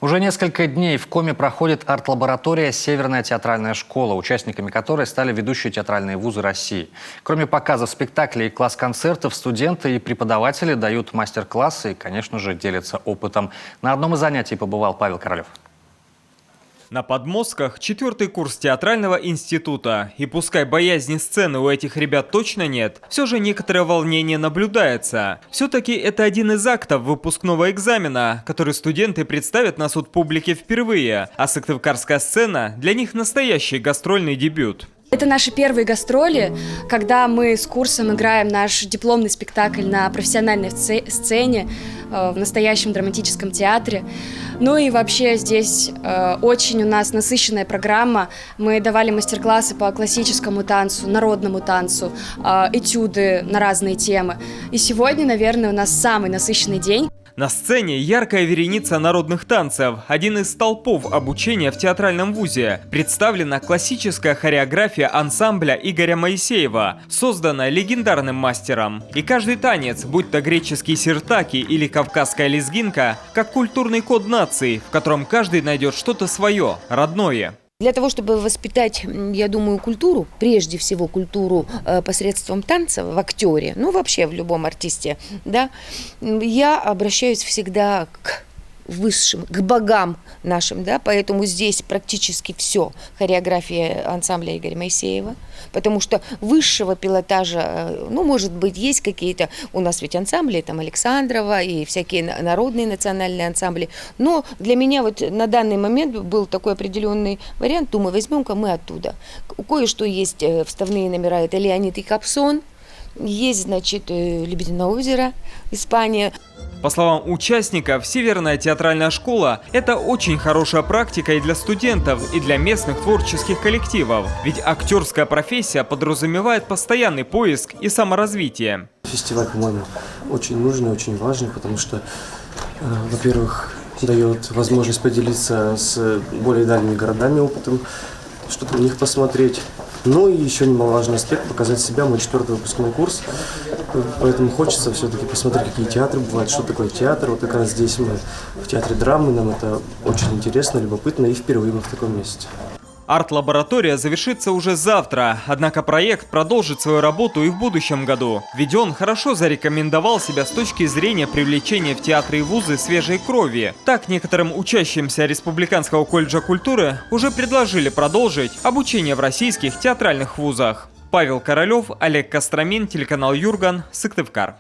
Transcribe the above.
Уже несколько дней в Коми проходит арт-лаборатория «Северная театральная школа», участниками которой стали ведущие театральные вузы России. Кроме показов спектаклей и класс-концертов, студенты и преподаватели дают мастер-классы и, конечно же, делятся опытом. На одном из занятий побывал Павел Королев. На подмостках 4-й курс театрального института. И пускай боязни сцены у этих ребят точно нет, все же некоторое волнение наблюдается. Все-таки это один из актов выпускного экзамена, который студенты представят на суд публике впервые. А сыктывкарская сцена для них настоящий гастрольный дебют. Это наши первые гастроли, когда мы с курсом играем наш дипломный спектакль на профессиональной сцене, в настоящем драматическом театре. Ну и вообще здесь очень у нас насыщенная программа. Мы давали мастер-классы по классическому танцу, народному танцу, этюды на разные темы. И сегодня, наверное, у нас самый насыщенный день. На сцене яркая вереница народных танцев, один из столпов обучения в театральном вузе. Представлена классическая хореография ансамбля Игоря Моисеева, созданная легендарным мастером. И каждый танец, будь то греческий сиртаки или кавказская лезгинка, как культурный код нации, в котором каждый найдет что-то свое, родное. Для того, чтобы воспитать, я думаю, культуру, прежде всего культуру посредством танца в актере, ну вообще в любом артисте, да, я обращаюсь всегда к высшим, к богам нашим, да, поэтому здесь практически все хореография ансамбля Игоря Моисеева, потому что высшего пилотажа, ну, может быть, есть какие-то, у нас ведь ансамбли, там, Александрова и всякие народные национальные ансамбли, но для меня вот на данный момент был такой определенный вариант, думаю, возьмем-ка мы оттуда. Кое-что есть вставные номера, это Леонид и Капсон, есть, значит, Лебединое озеро, Испания. По словам участников, Северная театральная школа – это очень хорошая практика и для студентов, и для местных творческих коллективов. Ведь актерская профессия подразумевает постоянный поиск и саморазвитие. Фестиваль, по-моему, очень нужный, очень важный, потому что, во-первых, дает возможность поделиться с более дальними городами опытом, что-то у них посмотреть. Ну и еще немаловажный аспект – показать себя, мой 4-й выпускной курс. Поэтому хочется все-таки посмотреть, какие театры бывают, что такое театр. Вот как раз здесь мы в театре драмы, нам это очень интересно, любопытно, и впервые мы в таком месте. Арт-лаборатория завершится уже завтра, однако проект продолжит свою работу и в будущем году. Ведь он хорошо зарекомендовал себя с точки зрения привлечения в театры и вузы свежей крови. Так, некоторым учащимся Республиканского колледжа культуры уже предложили продолжить обучение в российских театральных вузах. Павел Королев, Олег Костромин, телеканал Юрган, Сыктывкар.